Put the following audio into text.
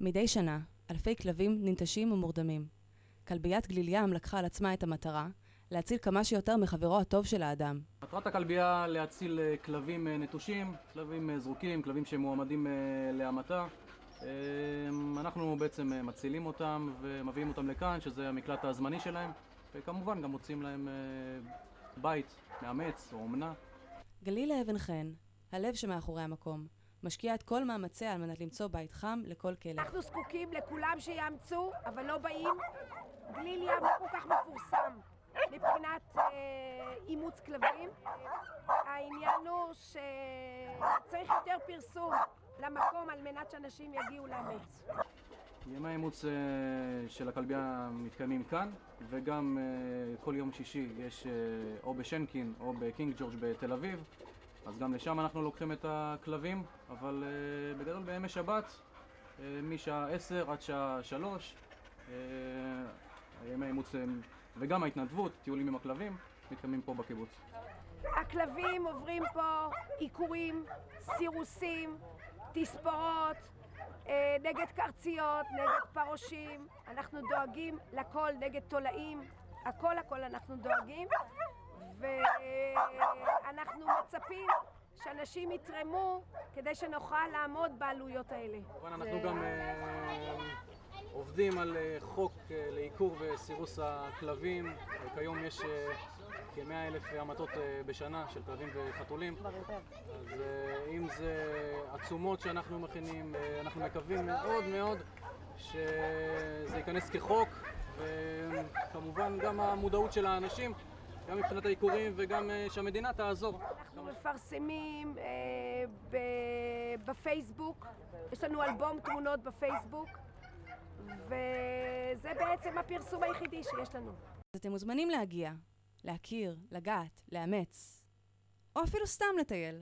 מדי שנה, אלפי כלבים ננטשים ומורדמים. כלביית גליל ים לקחה על עצמה את המטרה, להציל כמה שיותר מחברו הטוב של האדם. מטרת הכלבייה להציל כלבים נטושים, כלבים זרוקים, כלבים שמועמדים להמתה. אנחנו בעצם מצילים אותם ומביאים אותם לכאן, שזה המקלט הזמני שלהם, וכמובן גם מוצאים להם בית, מאמץ או אומנה. גלילה אבן חן, הלב שמאחורי המקום, משקיע את כל מאמציה על מנת למצוא בית חם לכל כלב. אנחנו זקוקים לכולם שיאמצו, אבל לא באים. גליל ים לא כל כך מפורסם מבחינת אימוץ כלבים. העניין הוא שצריך יותר פרסום למקום על מנת שאנשים יגיעו לאמץ. ימי האימוץ של הכלבייה מתקיימים כאן, וגם כל יום שישי יש או בשנקין או בקינג ג'ורג' בתל אביב, אז גם לשם אנחנו לוקחים את הכלבים, אבל בגדול בימי שבת, משעה 10 עד שעה 3, ימי האימוץ וגם ההתנדבות, טיולים עם הכלבים, מתקיימים פה בקיבוץ. הכלבים עוברים פה עיקורים, סירוסים, תספורות, נגד קרציות, נגד פרושים. אנחנו דואגים לכל, נגד תולעים, הכל אנחנו דואגים. ואנחנו מצפים שאנשים יתרמו כדי שנוכל לעמוד בעלויות האלה. אנחנו גם עובדים על חוק לעיקור וסירוס הכלבים. כיום יש כ100,000 המתות בשנה של כלבים וחתולים. אז אם זה עצומות שאנחנו מכינים, אנחנו מקווים מאוד מאוד שזה ייכנס כחוק, וכמובן גם המודעות של האנשים, גם מבחינת העיקורים וגם שהמדינה תעזור. אנחנו מפרסמים בפייסבוק, יש לנו אלבום תמונות בפייסבוק, וזה בעצם הפרסום היחידי שיש לנו. אז אתם מוזמנים להגיע, להכיר, לגעת, לאמץ, או אפילו סתם לטייל.